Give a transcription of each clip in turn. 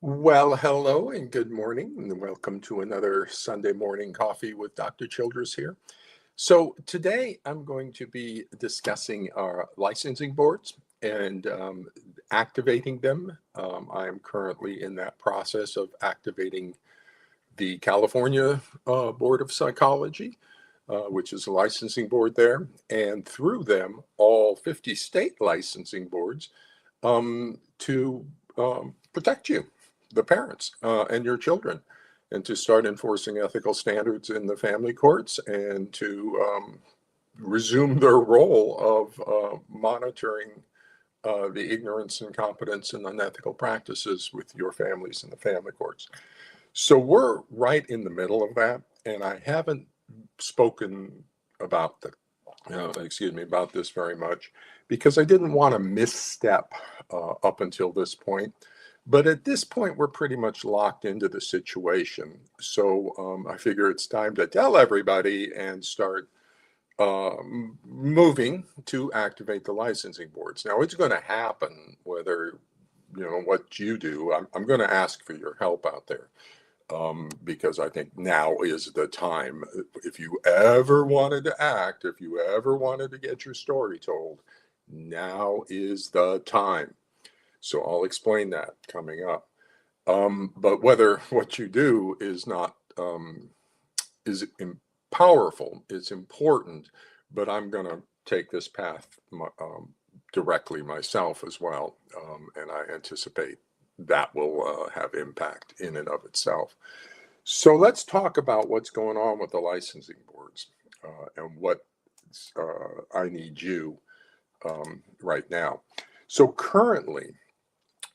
Well, hello and good morning, and welcome to another Sunday morning coffee with Dr. Childress here. So, today I'm going to be discussing our licensing boards and activating them. I am currently in that process of activating the California Board of Psychology, which is a licensing board there, and through them, all 50 state licensing boards to protect you, the parents, and your children, and to start enforcing ethical standards in the family courts and to resume their role of monitoring the ignorance, incompetence, and unethical practices with your families in the family courts. So we're right in the middle of that, and I haven't spoken about the about this very much because I didn't want to misstep up until this point. But at this point, we're pretty much locked into the situation. So I figure it's time to tell everybody and start moving to activate the licensing boards. Now, it's going to happen whether, what you do. I'm going to ask for your help out there. Because I think now is the time. If you ever wanted to act, if you ever wanted to get your story told, now is the time. So I'll explain that coming up. But whether what you do is not is powerful, it's important. But I'm going to take this path directly myself as well, and I anticipate that will have impact in and of itself. So let's talk about what's going on with the licensing boards and what I need you right now. So currently,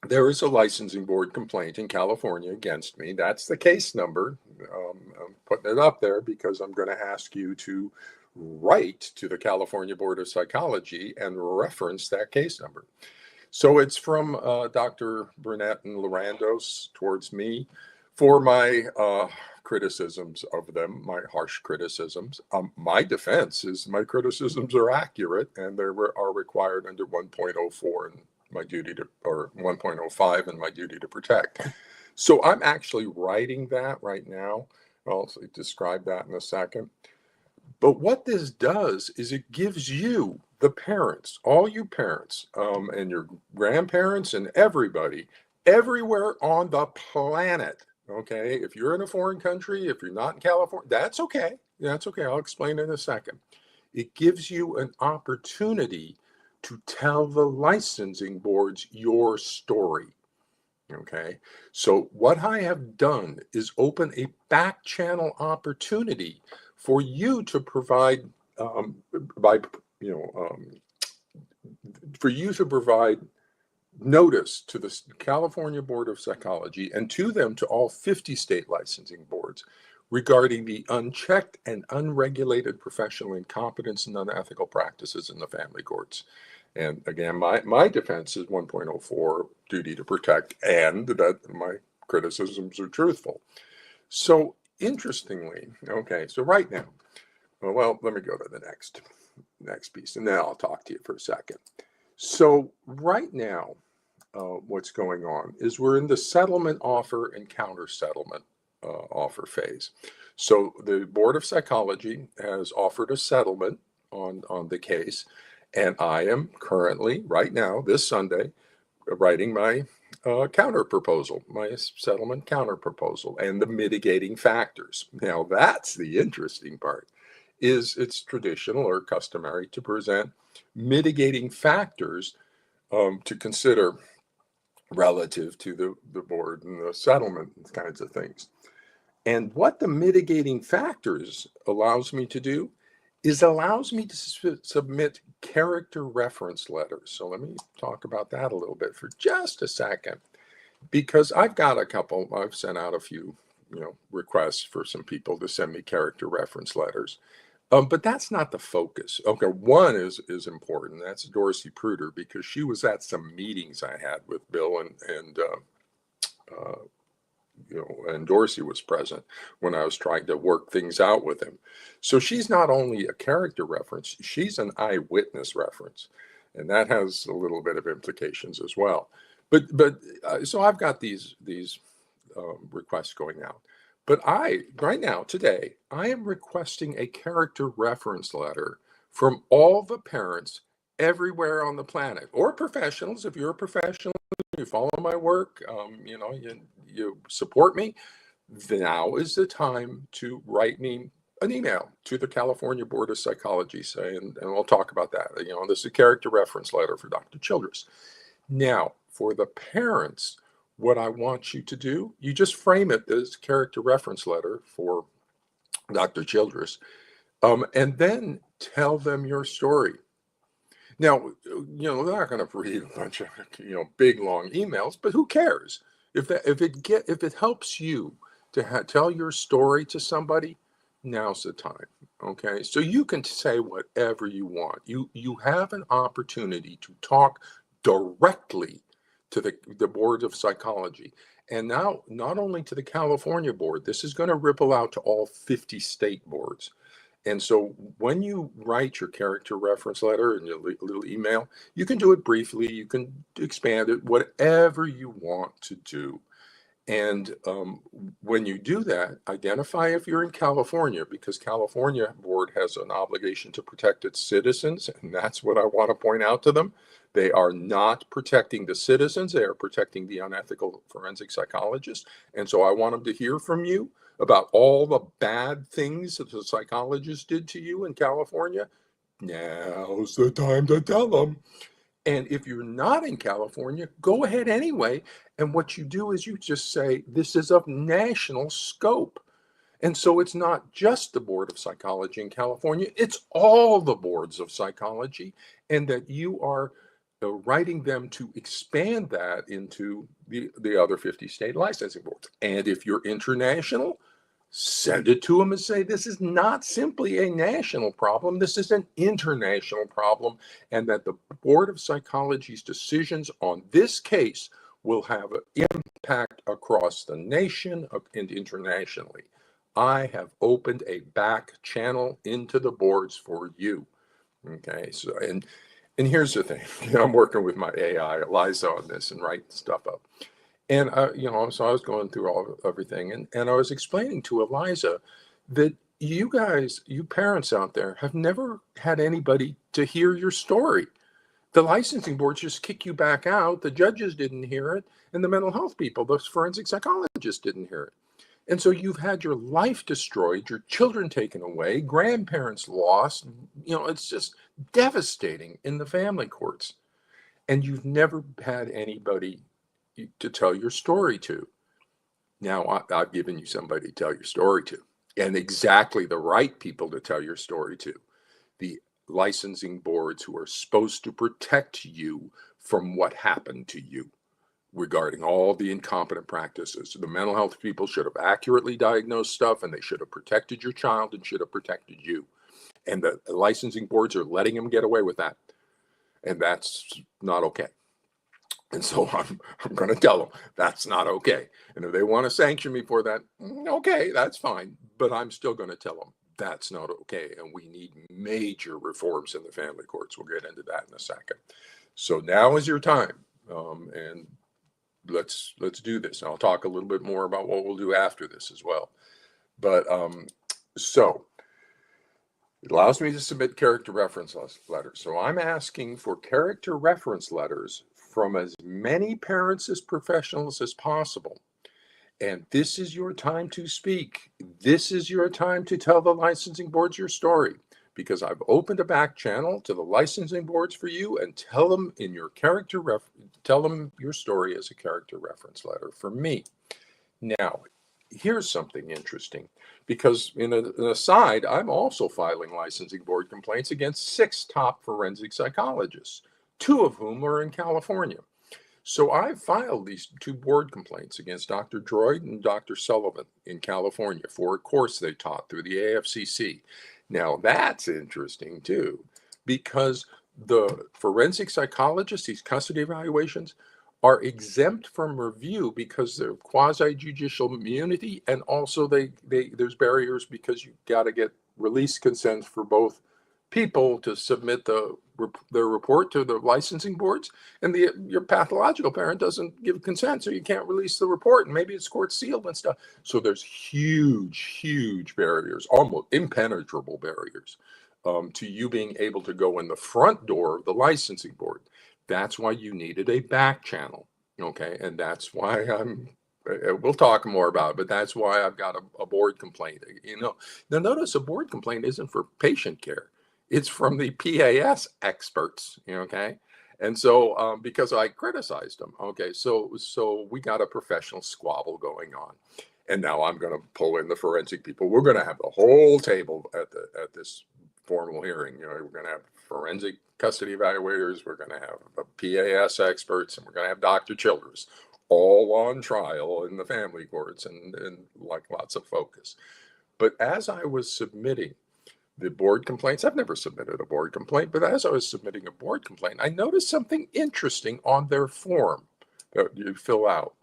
there is a licensing board complaint in California against me. That's the case number. I'm putting it up there because I'm going to ask you to write to the California Board of Psychology and reference that case number. So it's from Dr. Burnett and Lorandos towards me for my criticisms of them, my harsh criticisms. My defense is my criticisms are accurate and they are required under 1.04 and my duty to, or 1.05 and my duty to protect. So I'm actually writing that right now. I'll describe that in a second. But what this does is it gives you, the parents, all you parents, and your grandparents and everybody, everywhere on the planet, okay? If you're in a foreign country, if you're not in California, that's okay. That's okay. I'll explain in a second. It gives you an opportunity to tell the licensing boards your story. Okay. So what I have done is open a back channel opportunity for you to provide by for you to provide notice to the California Board of Psychology and to them to all 50 state licensing boards regarding the unchecked and unregulated professional incompetence and unethical practices in the family courts. And again, my defense is 1.04 duty to protect and that my criticisms are truthful. So interestingly, okay, so right now, well, let me go to the next piece and then I'll talk to you for a second. So right now, what's going on is we're in the settlement offer and counter settlement offer phase. So the Board of Psychology has offered a settlement on the case, and I am currently, right now, this Sunday, writing my counter proposal, my settlement counter proposal, and the mitigating factors. Now, that's the interesting part, is it's traditional or customary to present mitigating factors to consider relative to the board and the settlement kinds of things. And what the mitigating factors allows me to do is allows me to submit character reference letters. So let me talk about that a little bit for just a second, because I've got a couple, I've sent out a few, requests for some people to send me character reference letters. But that's not the focus. Okay, one is important. That's Dorsey Pruder, because she was at some meetings I had with Bill and Dorsey was present when I was trying to work things out with him. So she's not only a character reference, she's an eyewitness reference. And that has a little bit of implications as well. So I've got these requests going out. But right now, today, I am requesting a character reference letter from all the parents everywhere on the planet, or professionals. If you're a professional, you follow my work, you support me. Now is the time to write me an email to the California Board of Psychology, and we'll talk about that. This is a character reference letter for Dr. Childress. Now, for the parents, what I want you to do, you just frame it as character reference letter for Dr. Childress, and then tell them your story. Now, they're not going to read a bunch of big long emails, but who cares if it helps you to tell your story to somebody? Now's the time. Okay, so you can say whatever you want. You have an opportunity to talk directly to the Board of Psychology. And now, not only to the California board, this is going to ripple out to all 50 state boards. And so when you write your character reference letter in your little email, you can do it briefly, you can expand it, whatever you want to do. And when you do that, identify if you're in California, because California board has an obligation to protect its citizens. And that's what I want to point out to them. They are not protecting the citizens. They are protecting the unethical forensic psychologists. And so I want them to hear from you about all the bad things that the psychologists did to you in California. Now's the time to tell them. And if you're not in California, go ahead anyway. And what you do is you just say, this is of national scope. And so it's not just the Board of Psychology in California, it's all the boards of psychology, and that you are writing them to expand that into the other 50 state licensing boards. And if you're international, send it to them and say, this is not simply a national problem, this is an international problem, and that the Board of Psychology's decisions on this case will have an impact across the nation and internationally. I have opened a back channel into the boards for you. Okay, so and here's the thing, I'm working with my AI, Eliza, on this and writing stuff up. And, so I was going through everything, and I was explaining to Eliza that you guys, you parents out there, have never had anybody to hear your story. The licensing boards just kick you back out. The judges didn't hear it, and the mental health people, the forensic psychologists didn't hear it. And so you've had your life destroyed, your children taken away, grandparents lost. It's just devastating in the family courts. And you've never had anybody to tell your story to. Now, I've given you somebody to tell your story to, and exactly the right people to tell your story to. The licensing boards who are supposed to protect you from what happened to you regarding all the incompetent practices. The mental health people should have accurately diagnosed stuff, and they should have protected your child and should have protected you. And the licensing boards are letting them get away with that. And that's not okay. And so I'm going to tell them that's not okay. And if they want to sanction me for that, okay, that's fine. But I'm still going to tell them that's not okay. And we need major reforms in the family courts. We'll get into that in a second. So now is your time. And let's do this. And I'll talk a little bit more about what we'll do after this as well. But so it allows me to submit character reference letters. So I'm asking for character reference letters from as many parents as professionals as possible. And this is your time to speak. This is your time to tell the licensing boards your story, because I've opened a back channel to the licensing boards for you, and tell them in your tell them your story as a character reference letter for me. Now, here's something interesting, because in an aside, I'm also filing licensing board complaints against 6 top forensic psychologists, 2 of whom are in California. So I filed these 2 board complaints against Dr. Droyd and Dr. Sullivan in California for a course they taught through the AFCC. Now that's interesting too, because the forensic psychologists, these custody evaluations, are exempt from review because they're quasi-judicial immunity, and also there's barriers because you've got to get release consents for both people to submit the their report to the licensing boards, and your pathological parent doesn't give consent, so you can't release the report, and maybe it's court sealed and stuff. So there's huge barriers, almost impenetrable barriers, to you being able to go in the front door of the licensing board. That's why you needed a back channel, okay? And that's why we'll talk more about it, but that's why I've got a board complaint. Now notice a board complaint isn't for patient care. It's from the PAS experts, okay? And so, because I criticized them, okay, so we got a professional squabble going on. And now I'm going to pull in the forensic people. We're going to have the whole table at this formal hearing. We're going to have forensic custody evaluators. We're going to have PAS experts, and we're going to have Dr. Chidress, all on trial in the family courts, and like lots of focus. But as I was submitting the board complaints, I've never submitted a board complaint, but as I was submitting a board complaint, I noticed something interesting on their form that you fill out.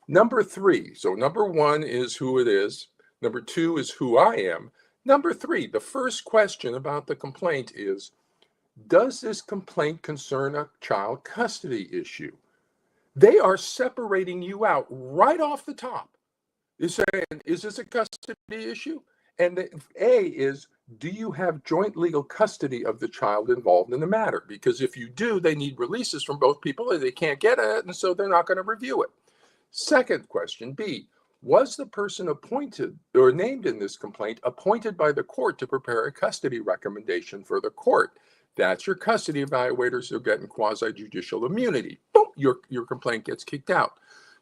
Number 3, so number 1 is who it is. Number 2 is who I am. Number 3, the first question about the complaint is, does this complaint concern a child custody issue? They are separating you out right off the top. They're saying, is this a custody issue? And the A is, do you have joint legal custody of the child involved in the matter? Because if you do, they need releases from both people, and they can't get it, and so they're not going to review it. Second question, B, was the person appointed or named in this complaint appointed by the court to prepare a custody recommendation for the court? That's your custody evaluators who are getting quasi-judicial immunity. Boom, your complaint gets kicked out.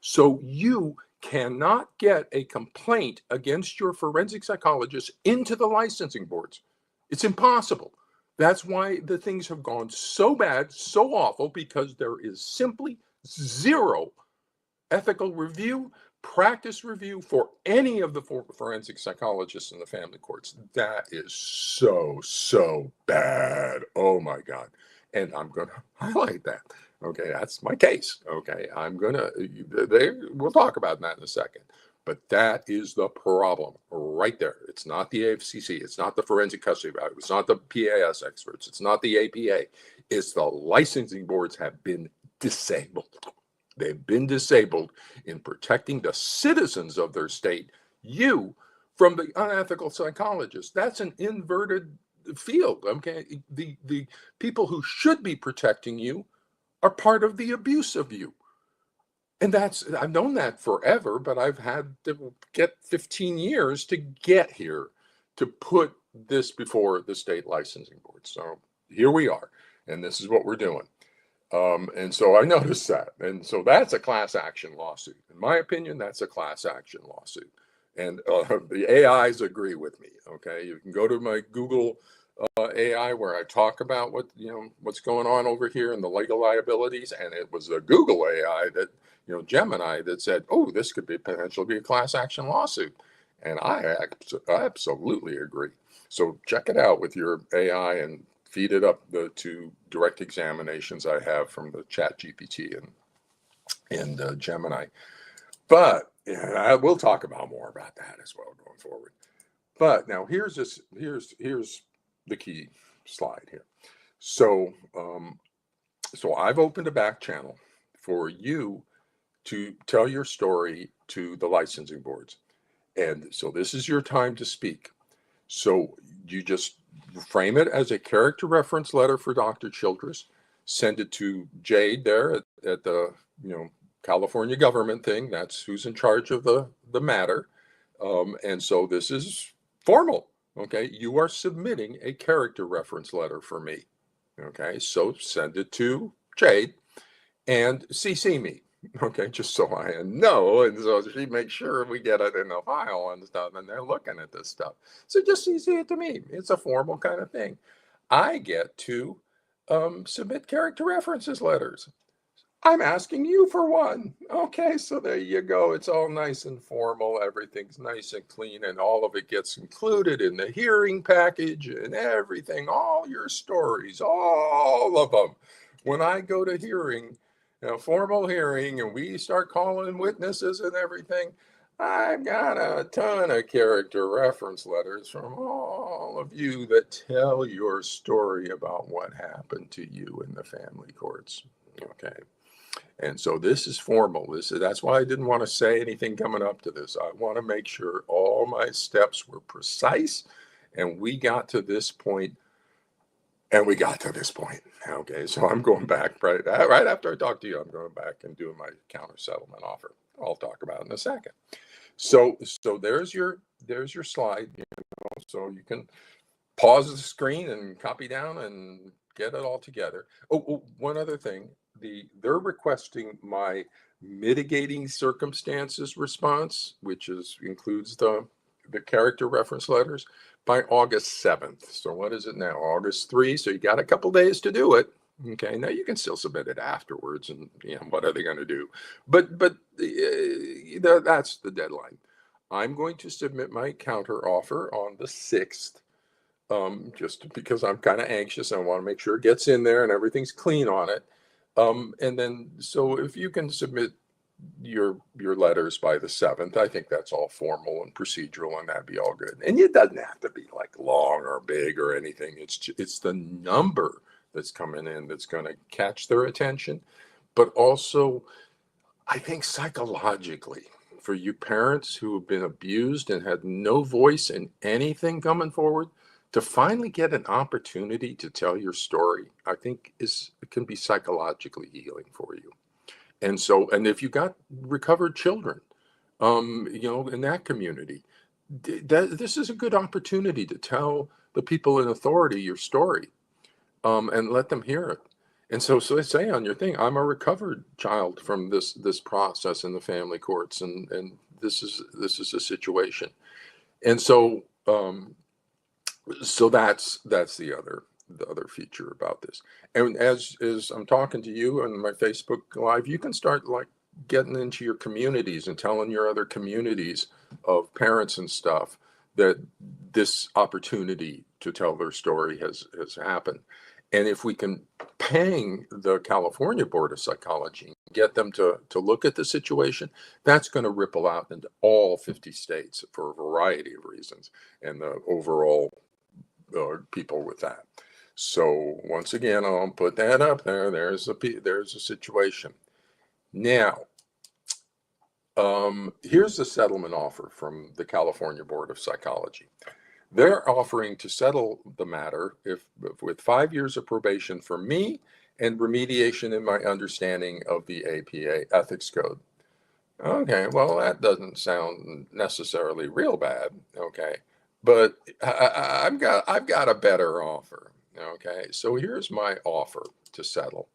So you cannot get a complaint against your forensic psychologist into the licensing boards. It's impossible. That's why the things have gone so bad, so awful, because there is simply zero ethical review, practice review for any of the forensic psychologists in the family courts. That is so bad. Oh my God. And I'm going to highlight that. Okay, that's my case. Okay, we'll talk about that in a second. But that is the problem right there. It's not the AFCC. It's not the forensic custody evaluators. It's not the PAS experts. It's not the APA. It's the licensing boards have been disabled. They've been disabled in protecting the citizens of their state, you, from the unethical psychologists. That's an inverted field. Okay, the people who should be protecting you are part of the abuse of you. And I've known that forever, but I've had to get 15 years to get here to put this before the state licensing board. So here we are, and this is what we're doing. And so I noticed that. And so that's a class action lawsuit. In my opinion, that's a class action lawsuit. And the AIs agree with me. Okay, you can go to my Google AI where I talk about what's going on over here and the legal liabilities. And it was a Google AI that, Gemini, that said, oh, this could potentially be a class action lawsuit. And I absolutely agree. So check it out with your AI and feed it up to direct examinations I have from the Chat GPT and Gemini. But we'll talk about more about that as well going forward. But now here's the key slide here. So I've opened a back channel for you to tell your story to the licensing boards. And so this is your time to speak. So you just frame it as a character reference letter for Dr. Chidress, send it to Jade there at the California government thing. That's who's in charge of the matter. And so this is formal. Okay, you are submitting a character reference letter for me. Okay, so send it to Jade and CC me. Okay, just so I know, and so she makes sure we get it in the file and stuff, and they're looking at this stuff. So just CC it to me. It's a formal kind of thing. I get to submit character references letters. I'm asking you for one. Okay, so there you go. It's all nice and formal. Everything's nice and clean, and all of it gets included in the hearing package and everything, all your stories, all of them. When I go to hearing, formal hearing, and we start calling witnesses and everything, I've got a ton of character reference letters from all of you that tell your story about what happened to you in the family courts. Okay. And so this is formal. That's why I didn't want to say anything coming up to this. I want to make sure all my steps were precise and we got to this point. And we got to this point. Okay, so I'm going back right after I talk to you. I'm going back and doing my counter settlement offer. I'll talk about it in a second. So there's your slide. So you can pause the screen and copy down and get it all together. Oh, one other thing. They're requesting my mitigating circumstances response, which includes the character reference letters, by August 7th. So what is it now? August 3. So you got a couple days to do it. Okay, now you can still submit it afterwards, and what are they going to do? But that's the deadline. I'm going to submit my counter offer on the 6th, just because I'm kind of anxious. I want to make sure it gets in there and everything's clean on it. And then, so if you can submit your letters by the 7th, I think that's all formal and procedural, and that'd be all good. And it doesn't have to be like long or big or anything. It's the number that's coming in that's going to catch their attention, but also I think psychologically, for you parents who have been abused and had no voice in anything coming forward, to finally get an opportunity to tell your story, I think it can be psychologically healing for you. And if you got recovered children, in that community, this is a good opportunity to tell the people in authority your story, and let them hear it. And so they say on your thing, I'm a recovered child from this process in the family courts, and this is a situation. And so that's the other feature about this. And as I'm talking to you on my Facebook Live, you can start like getting into your communities and telling your other communities of parents and stuff that this opportunity to tell their story has happened. And if we can ping the California Board of Psychology, get them to look at the situation, that's going to ripple out into all 50 states for a variety of reasons, and the overall people with that. So once again, I'll put that up there. There's a situation. Now, here's the settlement offer from the California Board of Psychology. They're offering to settle the matter if with 5 years of probation for me and remediation in my understanding of the APA ethics code. Okay, well, that doesn't sound necessarily real bad. Okay, but I've got a better offer. Okay, so here's my offer to settle: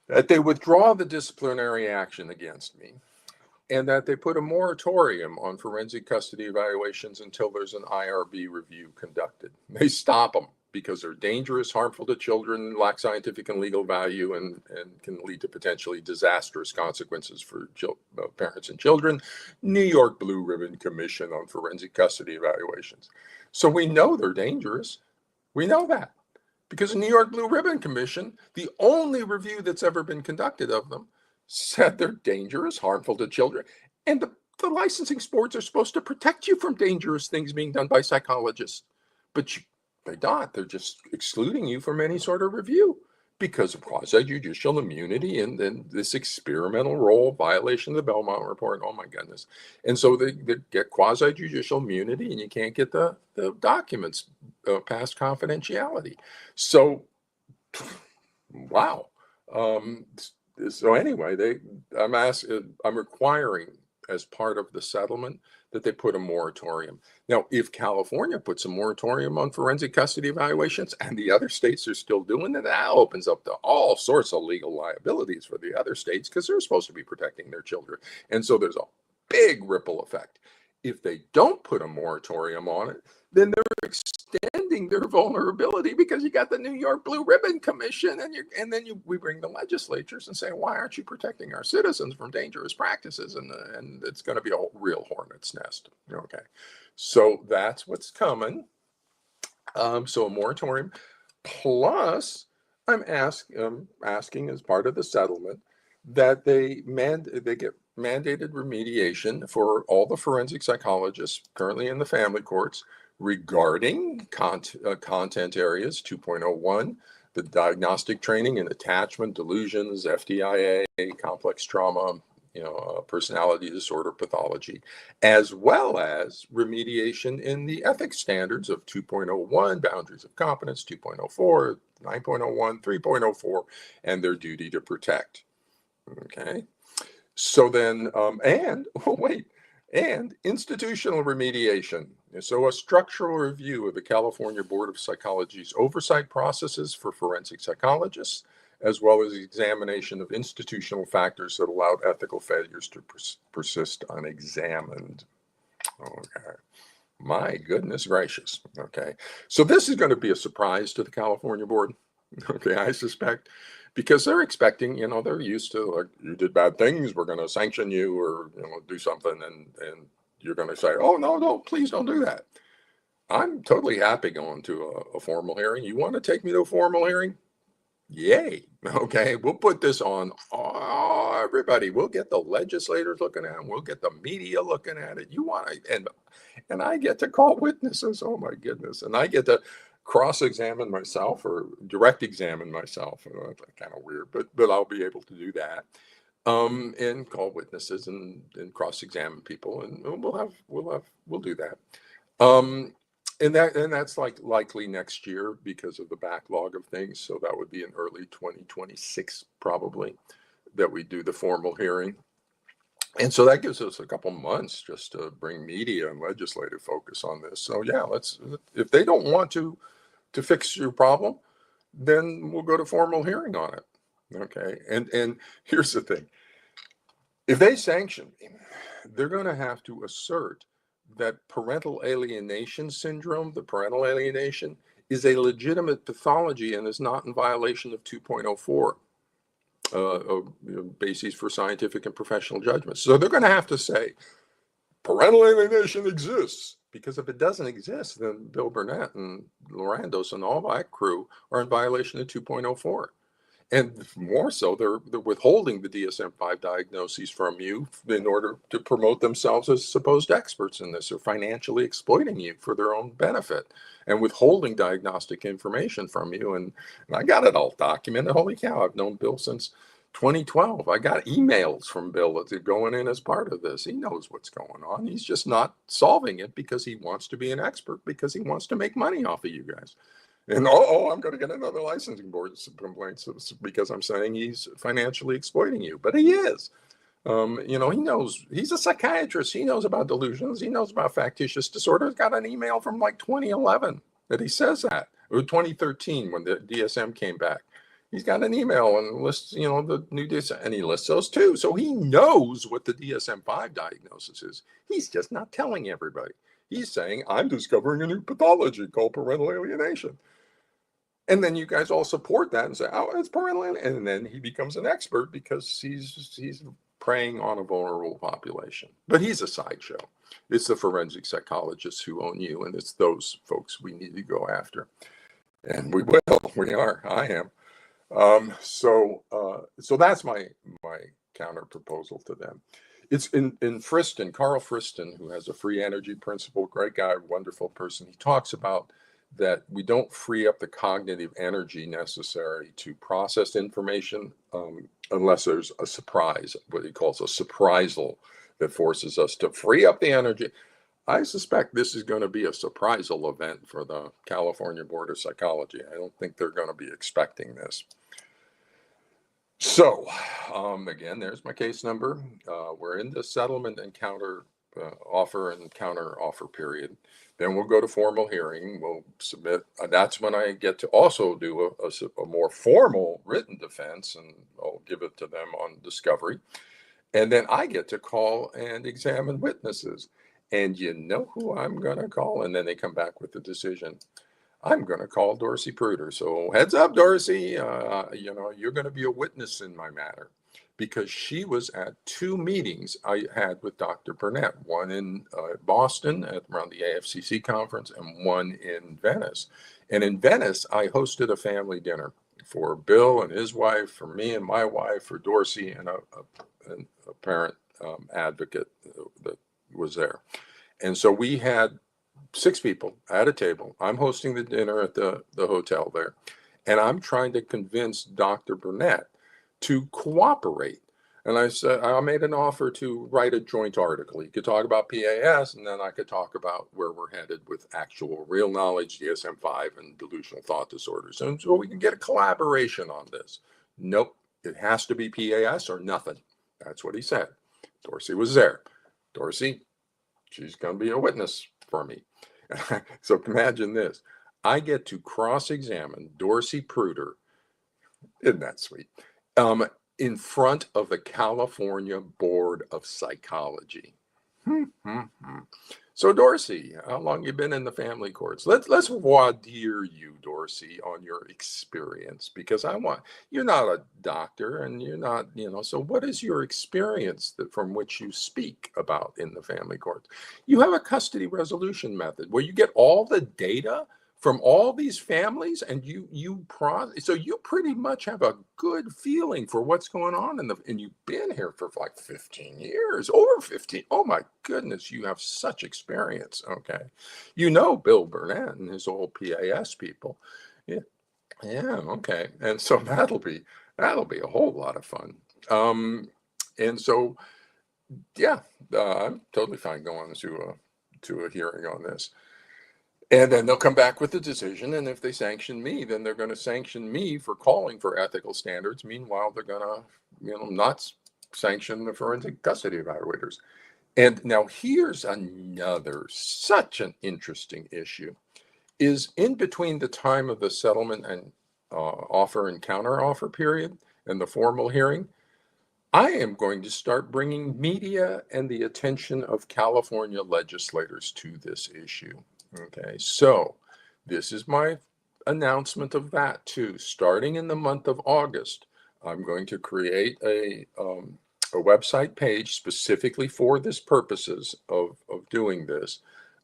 that they withdraw the disciplinary action against me, and that they put a moratorium on forensic custody evaluations until there's an IRB review conducted. They stop them because they're dangerous, harmful to children, lack scientific and legal value, and can lead to potentially disastrous consequences for parents and children. New York Blue Ribbon Commission on Forensic Custody Evaluations. So we know they're dangerous. We know that. Because the New York Blue Ribbon Commission, the only review that's ever been conducted of them, said they're dangerous, harmful to children. And the licensing boards are supposed to protect you from dangerous things being done by psychologists. But they're not. They're just excluding you from any sort of review because of quasi-judicial immunity and then this experimental role violation of the Belmont Report. Oh, my goodness. And so they get quasi-judicial immunity, and you can't get the documents past confidentiality. So, wow. So anyway, I'm requiring as part of the settlement that they put a moratorium. Now, if California puts a moratorium on forensic custody evaluations and the other states are still doing it, that opens up to all sorts of legal liabilities for the other states because they're supposed to be protecting their children. And so there's a big ripple effect. If they don't put a moratorium on it, then they're extending their vulnerability because you got the New York Blue Ribbon Commission, and then we bring the legislatures and say, why aren't you protecting our citizens from dangerous practices? And it's going to be a real hornet's nest. Okay, so that's what's coming. So a moratorium, plus I'm asking as part of the settlement that they get mandated remediation for all the forensic psychologists currently in the family courts regarding content areas 2.01, the diagnostic training in attachment, delusions, FDIA, complex trauma, personality disorder pathology, as well as remediation in the ethics standards of 2.01, boundaries of competence, 2.04, 9.01, 3.04, and their duty to protect. Okay. So then, and institutional remediation. So a structural review of the California Board of Psychology's oversight processes for forensic psychologists, as well as examination of institutional factors that allowed ethical failures to persist unexamined. Okay. My goodness gracious. Okay. So this is going to be a surprise to the California Board. Okay, I suspect, because they're expecting, they're used to, like, you did bad things, we're going to sanction you, or do something, and you're going to say, oh no, please don't do that. I'm totally happy going to a formal hearing. You want to take me to a formal hearing? Yay. Okay, we'll put this on everybody. We'll get the legislators looking at it. We'll get the media looking at it. You want to, and I get to call witnesses. Oh my goodness. And I get to cross-examine myself or direct examine myself. That's kind of weird, but I'll be able to do that. And call witnesses and cross-examine people, and we'll do that. And that's likely next year because of the backlog of things. So that would be in early 2026 probably that we do the formal hearing. And so that gives us a couple months just to bring media and legislative focus on this. So yeah, if they don't want to fix your problem, then we'll go to formal hearing on it. Okay. And here's the thing. If they sanction me, they're going to have to assert that parental alienation syndrome, the parental alienation, is a legitimate pathology and is not in violation of 2.04. Bases for scientific and professional judgment. So they're going to have to say parental alienation exists, because if it doesn't exist, then Bill Burnett and Lorandos and all that crew are in violation of 2.04. And more so, they're withholding the DSM-5 diagnoses from you in order to promote themselves as supposed experts in this, or financially exploiting you for their own benefit, and withholding diagnostic information from you. And I got it all documented. Holy cow, I've known Bill since 2012. I got emails from Bill that's going in as part of this. He knows what's going on. He's just not solving it because he wants to be an expert, because he wants to make money off of you guys. And I'm going to get another licensing board complaint because I'm saying he's financially exploiting you. But he is. He knows. He's a psychiatrist. He knows about delusions. He knows about factitious disorders. Got an email from like 2011 that he says that, or 2013 when the DSM came back. He's got an email and lists, the new DSM, and he lists those too. So he knows what the DSM-5 diagnosis is. He's just not telling everybody. He's saying, I'm discovering a new pathology called parental alienation. And then you guys all support that and say, oh, it's parental alienation. And then he becomes an expert because he's preying on a vulnerable population. But he's a sideshow. It's the forensic psychologists who own you, and it's those folks we need to go after. And we will. We are. I am. So that's my counter proposal to them. It's in Friston, Carl Friston, who has a free energy principle, great guy, wonderful person. He talks about that we don't free up the cognitive energy necessary to process information unless there's a surprise, what he calls a surprisal, that forces us to free up the energy. I suspect this is going to be a surprisal event for the California Board of Psychology. I don't think they're going to be expecting this. So, again, there's my case number. We're in the settlement and counter offer period. Then we'll go to formal hearing. We'll submit. That's when I get to also do a more formal written defense, and I'll give it to them on discovery. And then I get to call and examine witnesses. And you know who I'm going to call? And then they come back with the decision. I'm going to call Dorsey Pruder. So heads up, Dorsey, you're going to be a witness in my matter, because she was at two meetings I had with Dr. Burnett, one in Boston around the AFCC conference and one in Venice. And in Venice, I hosted a family dinner for Bill and his wife, for me and my wife, for Dorsey and a parent advocate that was there. And so we had 6 people at a table. I'm hosting the dinner at the hotel there, and I'm trying to convince Dr. Burnett to cooperate. And I said, I made an offer to write a joint article. He could talk about PAS, and then I could talk about where we're headed with actual real knowledge, DSM-5, and delusional thought disorders. And so we can get a collaboration on this. Nope, it has to be PAS or nothing. That's what he said. Dorsey was there. Dorsey, she's going to be a witness for me. So imagine this. I get to cross-examine Dorsey Pruder. Isn't that sweet? In front of the California Board of Psychology. So Dorsey, how long you been in the family courts? Let's voir dire you, Dorsey, on your experience, because you're not a doctor and you're not, so what is your experience from which you speak about in the family courts? You have a custody resolution method where you get all the data from all these families, and so you pretty much have a good feeling for what's going on and you've been here for like 15 years, over 15. Oh my goodness, you have such experience. Okay. Bill Burnett and his old PAS people. Yeah. Yeah. Okay. And so that'll be a whole lot of fun. And so, yeah, I'm totally fine going to a hearing on this. And then they'll come back with a decision. And if they sanction me, then they're going to sanction me for calling for ethical standards. Meanwhile, they're going to, not sanction the forensic custody evaluators. And now here's such an interesting issue, is in between the time of the settlement and offer and counteroffer period and the formal hearing, I am going to start bringing media and the attention of California legislators to this issue. Okay, so this is my announcement of that too. Starting in the month of August, I'm going to create a website page specifically for this purposes of doing this.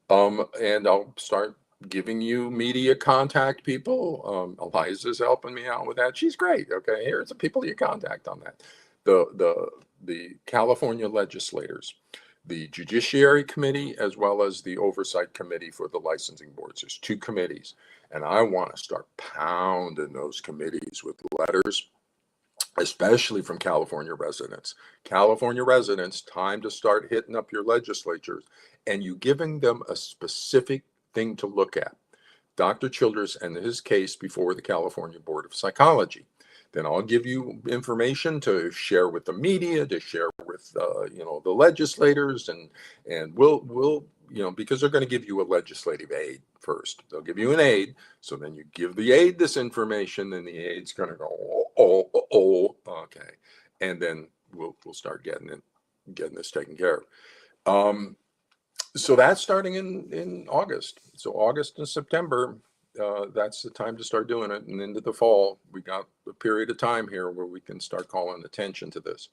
And I'll start giving you media contact people. Eliza's helping me out with that. She's great. Okay, here's the people you contact on that. The California legislators, the Judiciary Committee, as well as the Oversight Committee for the licensing boards. There's 2 committees, and I want to start pounding those committees with letters, especially from California residents. California residents, time to start hitting up your legislatures, and you giving them a specific thing to look at. Dr. Chidress and his case before the California Board of Psychology. Then I'll give you information to share with the media, to share with the legislators, and we'll because they're going to give you a legislative aid first. They'll give you an aid, so then you give the aid this information, and the aid's going to go okay, and then we'll start getting this taken care of. So that's starting in August. So August and September. That's the time to start doing it. And into the fall, we got a period of time here where we can start calling attention to this.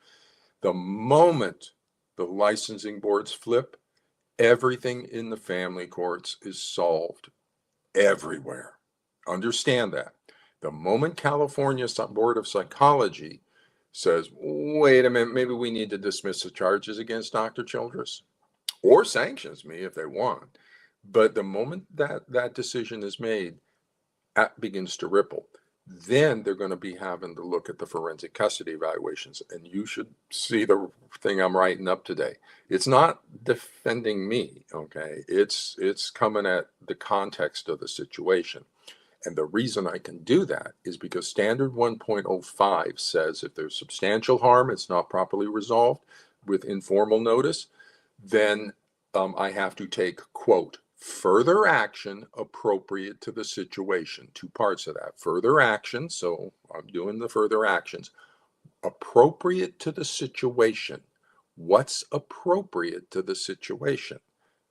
The moment the licensing boards flip, everything in the family courts is solved everywhere. Understand that. The moment California Board of Psychology says, wait a minute, maybe we need to dismiss the charges against Dr. Chidress, or sanctions me if they want. But the moment that decision is made, that begins to ripple. Then they're going to be having to look at the forensic custody evaluations. And you should see the thing I'm writing up today. It's not defending me, okay? It's coming at the context of the situation. And the reason I can do that is because Standard 1.05 says if there's substantial harm, it's not properly resolved with informal notice, then I have to take, quote, further action appropriate to the situation. 2 parts of that. Further action, so I'm doing the further actions. Appropriate to the situation. What's appropriate to the situation?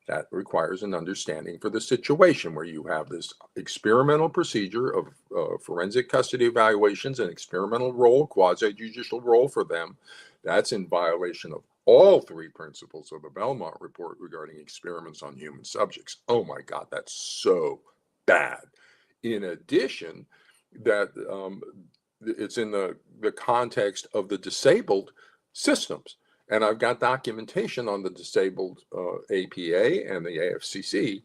That requires an understanding for the situation where you have this experimental procedure of forensic custody evaluations, and experimental role, quasi-judicial role for them. That's in violation of all 3 principles of the Belmont Report regarding experiments on human subjects. Oh my God, that's so bad. In addition, that it's in the context of the disabled systems. And I've got documentation on the disabled APA and the AFCC,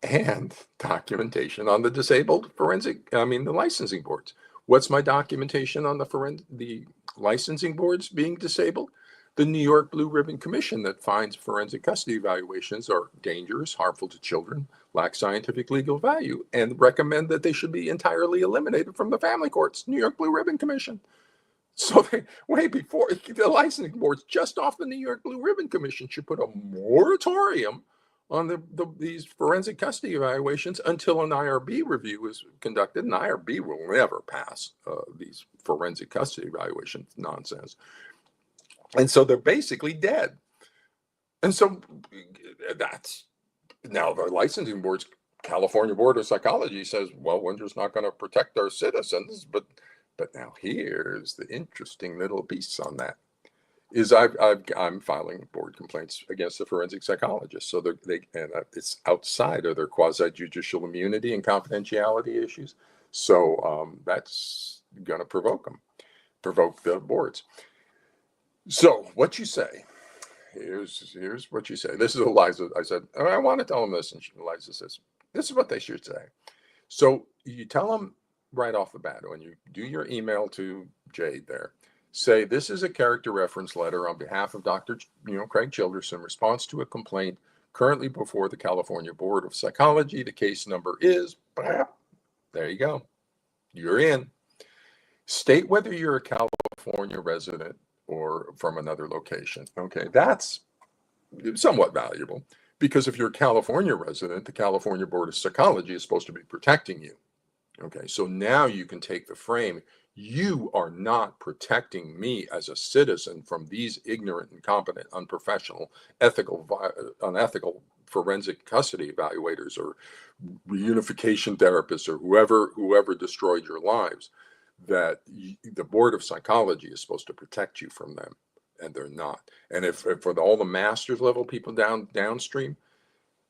and documentation on the disabled the licensing boards. What's my documentation on the licensing boards being disabled? The New York Blue Ribbon Commission that finds forensic custody evaluations are dangerous, harmful to children, lack scientific legal value, and recommend that they should be entirely eliminated from the family courts. New York Blue Ribbon Commission. So way before the licensing boards, just off the New York Blue Ribbon Commission, should put a moratorium on these forensic custody evaluations until an IRB review is conducted. And IRB will never pass these forensic custody evaluations nonsense. And so they're basically dead. And so that's now the licensing board's California Board of Psychology says, well, we're just not going to protect our citizens. But now here's the interesting little piece on that. Is I'm filing board complaints against the forensic psychologists. So it's outside of their quasi-judicial immunity and confidentiality issues. So that's going to provoke the boards. So what you say, here's what you say. This is Eliza. I said, I want to tell them this. And Eliza says, this is what they should say. So you tell them right off the bat, when you do your email to Jade there, say, this is a character reference letter on behalf of Dr. Craig Chidress in response to a complaint currently before the California Board of Psychology. The case number is, there you go. You're in. State whether you're a California resident or from another location. Okay, that's somewhat valuable, because if you're a California resident, the California Board of Psychology is supposed to be protecting you. Okay, so now you can take the frame. You are not protecting me as a citizen from these ignorant, incompetent, unprofessional, unethical forensic custody evaluators or reunification therapists or whoever destroyed your lives. That the Board of Psychology is supposed to protect you from them, and they're not. And if for all the master's level people downstream,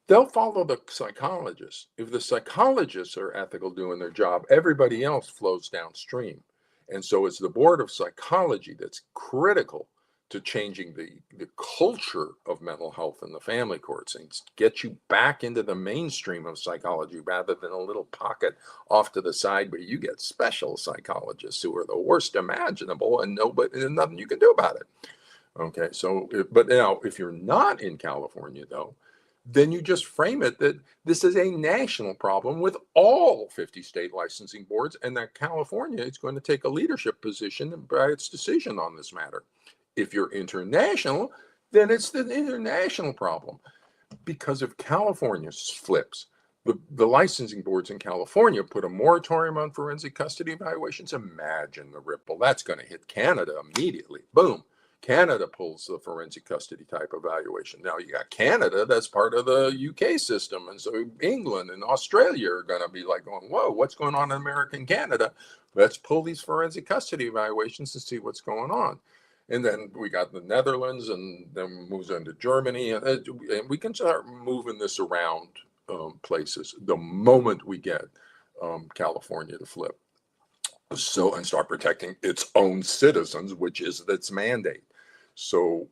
they'll follow the psychologists. If the psychologists are ethical doing their job, everybody else flows downstream. And so it's the Board of Psychology that's critical to changing the culture of mental health in the family courts and get you back into the mainstream of psychology rather than a little pocket off to the side where you get special psychologists who are the worst imaginable and nothing you can do about it. Okay, so but now if you're not in California though, then you just frame it that this is a national problem with all 50 state licensing boards, and that California is going to take a leadership position by its decision on this matter. If you're international, then it's the international problem. Because if California flips, the licensing boards in California put a moratorium on forensic custody evaluations, imagine the ripple. That's going to hit Canada immediately. Boom. Canada pulls the forensic custody type evaluation. Now you got Canada, that's part of the UK system. And so England and Australia are going to be like going, whoa, what's going on in America and Canada? Let's pull these forensic custody evaluations and see what's going on. And then we got the Netherlands, and then moves into Germany. And we can start moving this around places the moment we get California to flip. So, and start protecting its own citizens, which is its mandate. So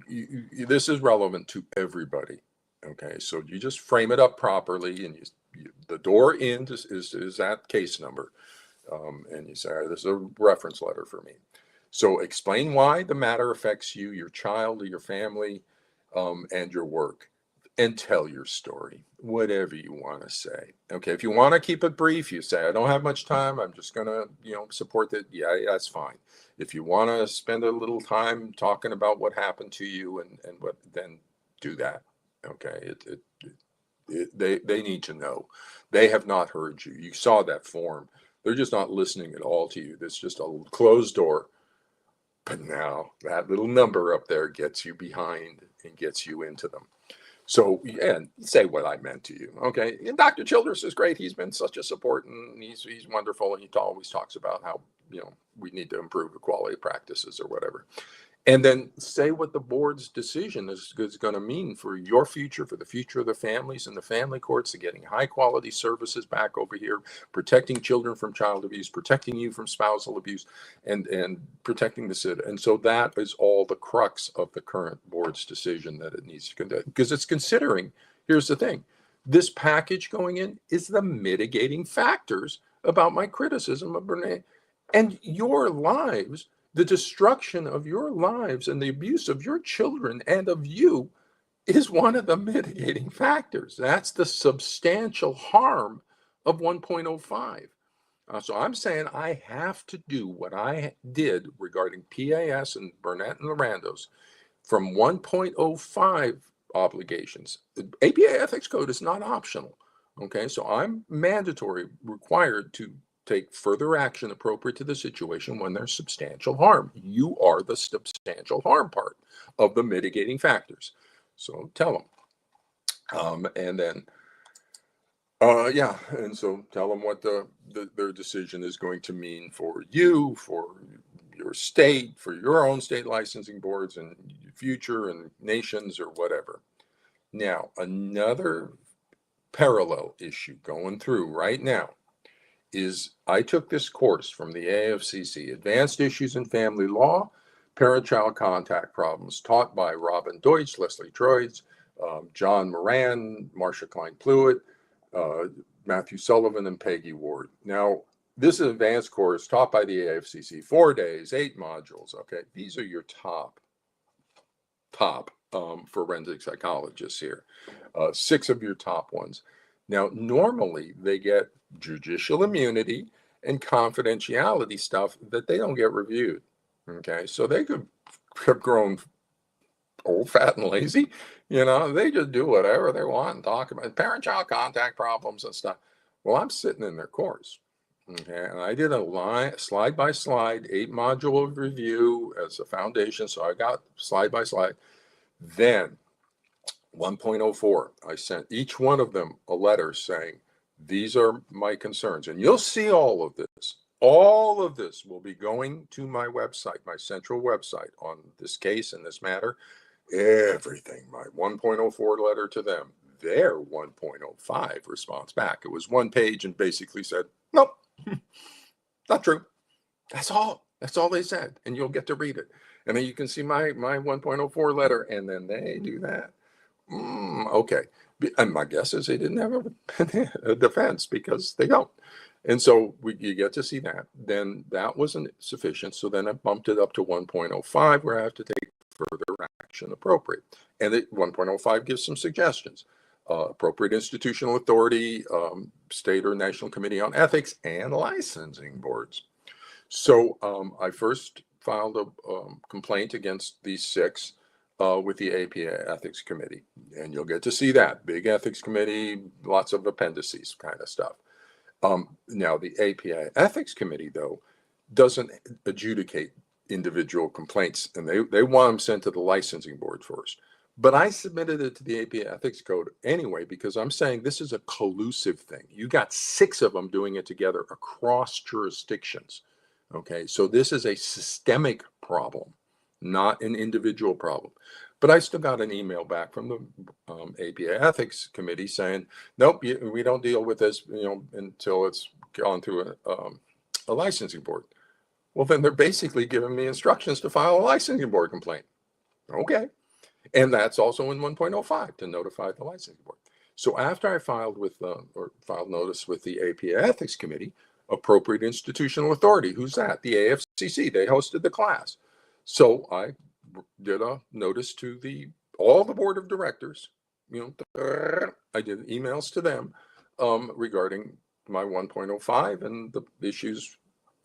this is relevant to everybody. Okay, so you just frame it up properly, and the door in is that case number. And you say, this is a reference letter for me. So explain why the matter affects you, your child, or your family, and your work, and tell your story, whatever you want to say. Okay, if you want to keep it brief, you say, I don't have much time, I'm just going to, support that. Yeah, that's fine. If you want to spend a little time talking about what happened to you and what, then do that. Okay, they need to know. They have not heard you. You saw that form. They're just not listening at all to you. That's just a closed door. But now that little number up there gets you behind and gets you into them. So, yeah, say what I meant to you. Okay. And Dr. Chidress is great. He's been such a support, and he's wonderful. And he always talks about how, we need to improve the quality of practices or whatever. and then say what the board's decision is going to mean for your future, for the future of the families and the family courts, and getting high quality services back over here, protecting children from child abuse, protecting you from spousal abuse, and protecting the city. And so that is all the crux of the current board's decision that it needs to conduct, because it's considering, here's the thing, this package going in is the mitigating factors about my criticism of Brene and your lives. The destruction of your lives and the abuse of your children and of you is one of the mitigating factors. That's the substantial harm of 1.05. So I'm saying I have to do what I did regarding PAS and Burnett and Lorandos from 1.05 obligations. The APA Ethics Code is not optional. Okay, so I'm mandatory, required to take further action appropriate to the situation when there's substantial harm. You are the substantial harm part of the mitigating factors. So tell them. And then, yeah, and so tell them what their decision is going to mean for you, for your state, for your own state licensing boards and future and nations or whatever. Now, another parallel issue going through right now is I took this course from the AFCC, Advanced Issues in Family Law, Parent-Child Contact Problems, taught by Robin Deutsch, Leslie Troyes, John Moran, Marcia Klein-Pluitt, Matthew Sullivan, and Peggy Ward. Now, this is an advanced course taught by the AFCC, 4 days, 8 modules. Okay, these are your top forensic psychologists here, 6 of your top ones. Now, normally they get judicial immunity and confidentiality stuff that they don't get reviewed. Okay, so they could have grown old, fat, and lazy. They just do whatever they want and talk about parent-child contact problems and stuff. Well, I'm sitting in their course. Okay, and I did a slide by slide, 8-module review as a foundation. So I got slide by slide. Then 1.04, I sent each one of them a letter saying, these are my concerns. And you'll see all of this. All of this will be going to my website, my central website on this case and this matter. Everything, my 1.04 letter to them, their 1.05 response back. It was 1 page and basically said, nope, not true. That's all. That's all they said. And you'll get to read it. And then you can see my 1.04 letter, and then they do that. Okay. And my guess is they didn't have a defense, because they don't. And so you get to see that. Then that wasn't sufficient. So then I bumped it up to 1.05, where I have to take further action appropriate. And 1.05 gives some suggestions. Appropriate institutional authority, state or national committee on ethics, and licensing boards. So I first filed a complaint against these 6 with the APA Ethics Committee. And you'll get to see that. Big ethics committee, lots of appendices kind of stuff. Now, the APA Ethics Committee, though, doesn't adjudicate individual complaints, and they want them sent to the licensing board first. But I submitted it to the APA Ethics Code anyway, because I'm saying this is a collusive thing. You got 6 of them doing it together across jurisdictions. Okay, so this is a systemic problem, not an individual problem. But I still got an email back from the APA Ethics Committee saying, nope, we don't deal with this, until it's gone through a licensing board. Well, then they're basically giving me instructions to file a licensing board complaint. Okay. And that's also in 1.05 to notify the licensing board. So after I filed notice with the APA Ethics Committee, appropriate institutional authority, who's that? The AFCC. They hosted the class. So I did a notice to all the board of directors. I did emails to them regarding my 1.05 and the issues,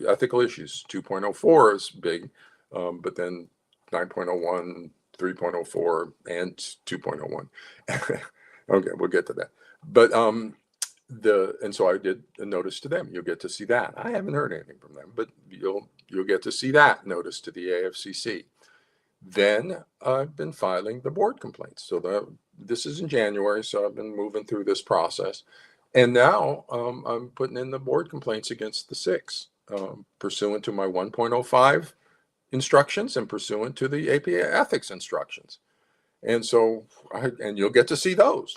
ethical issues. 2.04 is big, but then 9.01, 3.04, and 2.01. Okay, we'll get to that. But and so I did a notice to them. You'll get to see that. I haven't heard anything from them, but you'll get to see that notice to the AFCC. Then I've been filing the board complaints. So this is in January, so I've been moving through this process. And now I'm putting in the board complaints against the 6, pursuant to my 1.05 instructions and pursuant to the APA ethics instructions. And so, and you'll get to see those.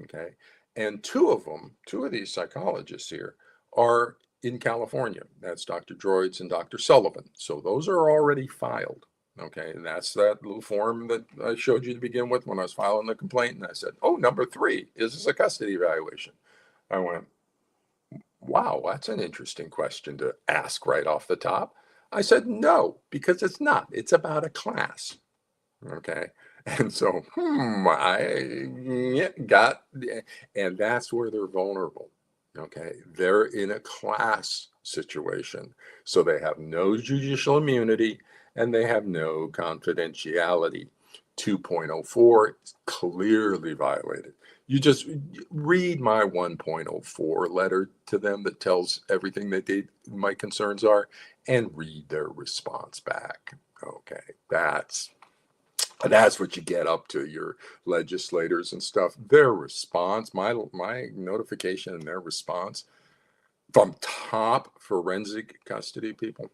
Okay. And two of these psychologists here are in California. That's Dr. Droids and Dr. Sullivan. So those are already filed. Okay. And that's that little form that I showed you to begin with when I was filing the complaint. And I said, oh, number 3, is this a custody evaluation? I went, wow, that's an interesting question to ask right off the top. I said, no, because it's not. It's about a class. Okay. And so, I got, and that's where they're vulnerable. Okay. They're in a class situation. So they have no judicial immunity and they have no confidentiality. 2.04 is clearly violated. You just read my 1.04 letter to them that tells everything that my concerns are, and read their response back. Okay. That's what you get up to, your legislators and stuff. Their response, my notification and their response from top forensic custody people.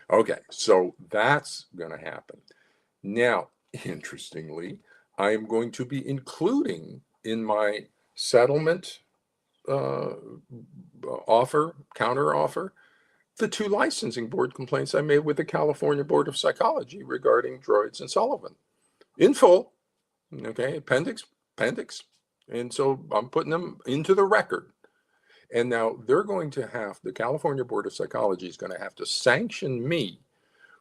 Okay, so that's going to happen. Now, interestingly, I am going to be including in my settlement counter offer, the 2 licensing board complaints I made with the California Board of Psychology regarding Droids and Sullivan in full. Okay, appendix. And so I'm putting them into the record. And now the California Board of Psychology is going to have to sanction me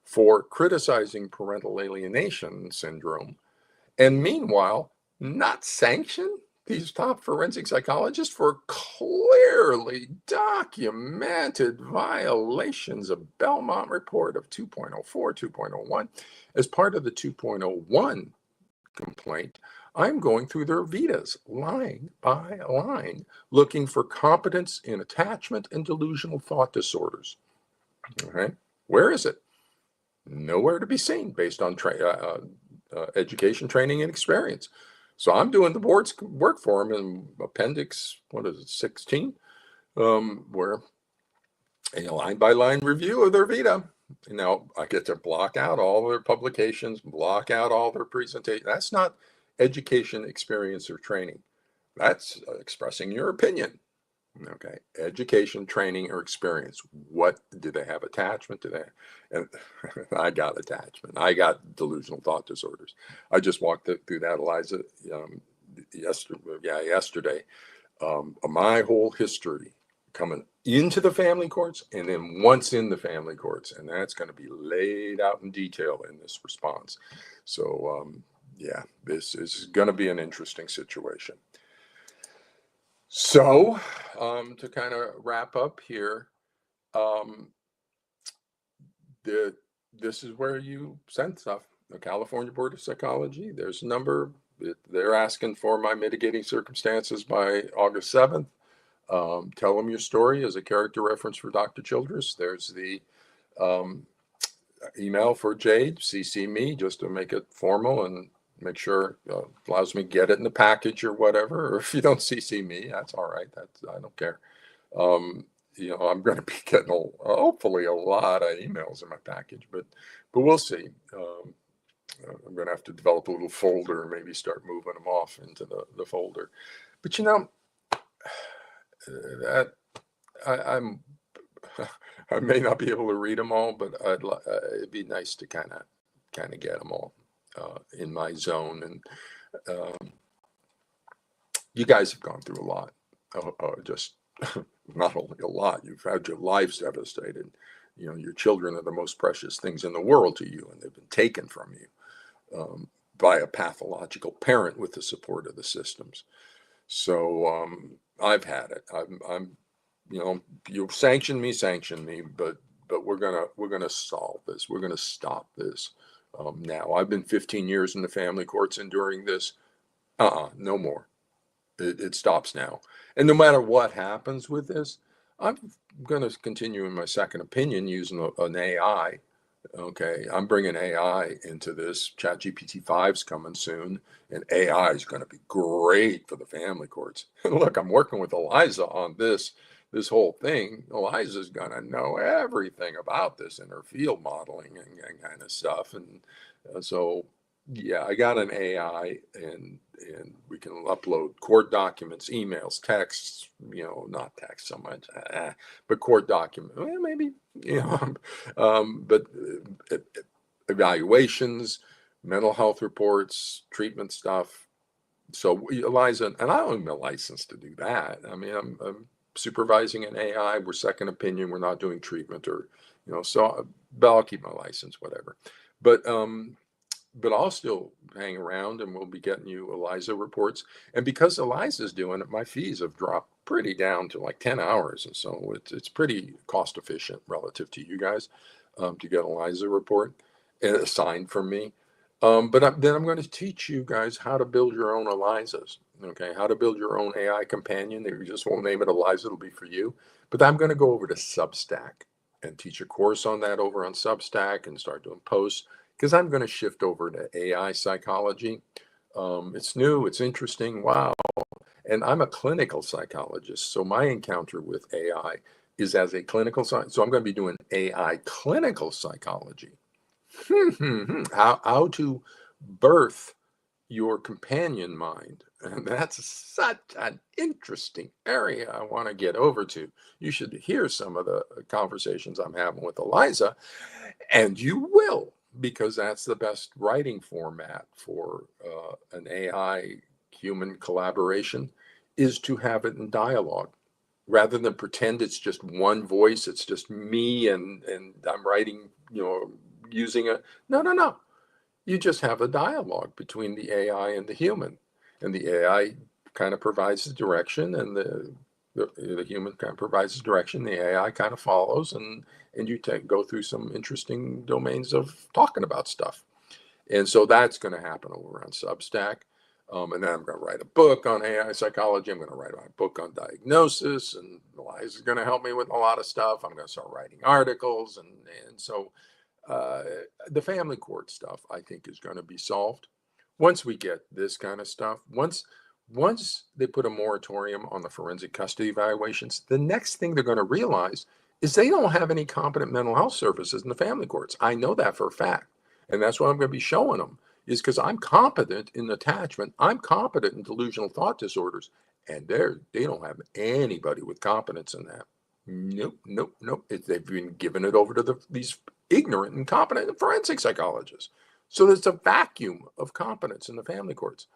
for criticizing parental alienation syndrome. And meanwhile, not sanction these top forensic psychologists for clearly documented violations of Belmont report of 2.04, 2.01. As part of the 2.01 complaint, I'm going through their vitas line by line, looking for competence in attachment and delusional thought disorders. Okay, where is it? Nowhere to be seen based on education, training, and experience. So I'm doing the board's work for them in appendix, 16, where a line-by-line review of their vita. And now I get to block out all their publications, block out all their presentations. That's not education, experience, or training. That's expressing your opinion. Okay, education, training, or experience. What do they have? Attachment? Do they? And I got attachment. I got delusional thought disorders. I just walked through that, Eliza, yesterday. My whole history coming into the family courts, and then once in the family courts, and that's going to be laid out in detail in this response. So, this is going to be an interesting situation. So, to kind of wrap up here, this is where you send stuff. The California Board of Psychology, there's a number. They're asking for my mitigating circumstances by August 7th. Tell them your story as a character reference for Dr. Chidress. There's the email for Jade, CC me, just to make it formal and make sure allows me to get it in the package or whatever. Or if you don't CC me, that's all right. I don't care. I'm going to be getting hopefully a lot of emails in my package, but we'll see. I'm going to have to develop a little folder and maybe start moving them off into the folder. But that I may not be able to read them all, but it'd be nice to kind of get them all in my zone. And you guys have gone through a lot, just not only a lot, you've had your lives devastated. Your children are the most precious things in the world to you, and they've been taken from you by a pathological parent with the support of the systems. So I've had it. I'm you sanction me, but we're gonna solve this. We're gonna stop this. Now I've been 15 years in the family courts enduring this. No more. It stops now. And no matter what happens with this, I'm going to continue in my second opinion using an AI. Okay, I'm bringing AI into this. ChatGPT 5's coming soon, and AI is going to be great for the family courts. Look, I'm working with Eliza on this this whole thing, Eliza's going to know everything about this in her field modeling and kind of stuff. And so, yeah, I got an AI, and we can upload court documents, emails, texts, not text so much, but court document, well, maybe, but evaluations, mental health reports, treatment stuff. So Eliza, and I don't even have a license to do that. I mean, I'm supervising an AI. We're second opinion. We're not doing treatment, or, so, but I'll keep my license, whatever. But I'll still hang around, and we'll be getting you Eliza reports. And because Eliza's doing it, my fees have dropped pretty down to like 10 hours. And so it's pretty cost efficient relative to you guys, to get Eliza report assigned from me. Then I'm going to teach you guys how to build your own Elizas. Okay, how to build your own AI companion. You just won't name it Eliza; it'll be for you. But I'm going to go over to Substack and teach a course on that over on Substack, and start doing posts, because I'm going to shift over to AI psychology. It's new, it's interesting. Wow. And I'm a clinical psychologist, so my encounter with AI is as a clinical science. So I'm going to be doing AI clinical psychology. How to birth your companion mind. And that's such an interesting area I want to get over to. You should hear some of the conversations I'm having with Eliza, and you will, because that's the best writing format for an AI human collaboration, is to have it in dialogue. Rather than pretend it's just one voice, it's just me and I'm writing, using a, no. You just have a dialogue between the AI and the human, and the AI kind of provides the direction, and the human kind of provides the direction. The AI kind of follows, and you go through some interesting domains of talking about stuff. And so that's going to happen over on Substack. And then I'm going to write a book on AI psychology. I'm going to write a book on diagnosis, and Eliza's going to help me with a lot of stuff. I'm going to start writing articles, and so the family court stuff, I think, is going to be solved once we get this kind of stuff. Once they put a moratorium on the forensic custody evaluations, the next thing they're going to realize is they don't have any competent mental health services in the family courts. I know that for a fact. And that's what I'm going to be showing them, is because I'm competent in attachment. I'm competent in delusional thought disorders. And they don't have anybody with competence in that. Nope. They've been giving it over to these ignorant, incompetent forensic psychologists. So there's a vacuum of competence in the family courts.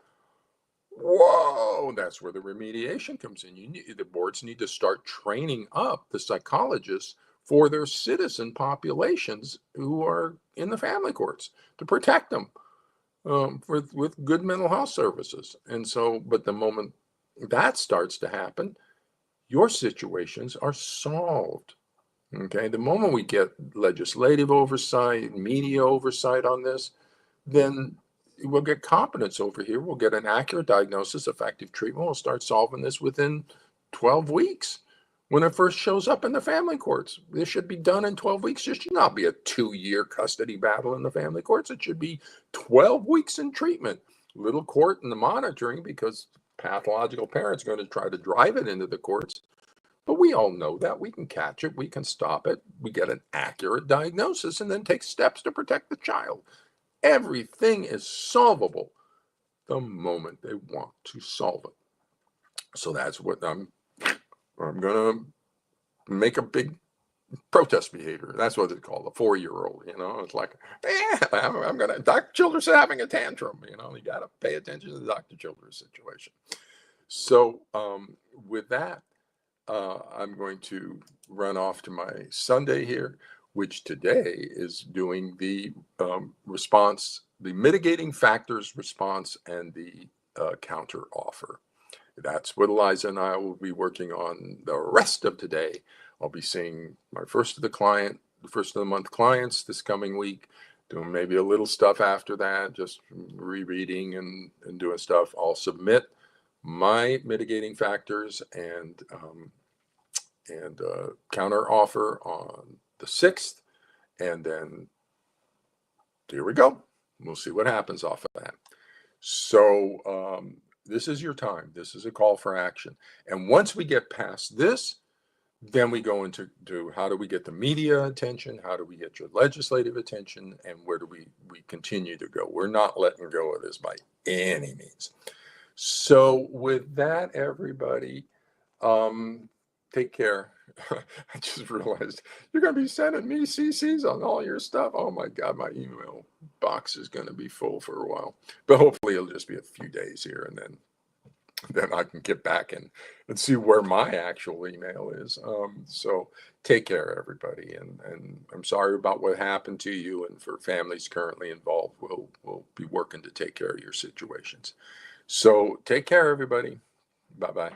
Whoa, that's where the remediation comes in. The boards need to start training up the psychologists for their citizen populations who are in the family courts, to protect them with good mental health services. And so, but the moment that starts to happen, your situations are solved. Okay, the moment we get legislative oversight, media oversight on this, then we'll get competence over here. We'll get an accurate diagnosis, effective treatment. We'll start solving this within 12 weeks when it first shows up in the family courts. This should be done in 12 weeks. It should not be a 2-year custody battle in the family courts. It should be 12 weeks in treatment. Little court in the monitoring, because pathological parents are going to try to drive it into the courts. But we all know that we can catch it, we can stop it, we get an accurate diagnosis, and then take steps to protect the child. Everything is solvable the moment they want to solve it. So that's what I'm going to make a big protest behavior. That's what it's called, a 4-year-old. It's like, I'm going to, Dr. Childress is having a tantrum. You got to pay attention to the Dr. Childress situation. So with that, I'm going to run off to my Sunday here, which today is doing the response, the mitigating factors response, and the counter offer. That's what Eliza and I will be working on the rest of today. I'll be seeing my first of the month clients this coming week, doing maybe a little stuff after that, just rereading and doing stuff. I'll submit my mitigating factors and counter offer on the 6th, and then here we go. We'll see what happens off of that. So this is your time. This is a call for action. And once we get past this, Then we go into how do we get the media attention? How do we get your legislative attention? And where do we continue to go? We're not letting go of this by any means. So with that, everybody, um, take care. I just realized you're going to be sending me CCs on all your stuff. Oh my God, my email box is going to be full for a while. But hopefully it'll just be a few days here, and then I can get back and see where my actual email is. So take care, everybody, and I'm sorry about what happened to you, and for families currently involved, we'll be working to take care of your situations. So take care, everybody. Bye bye.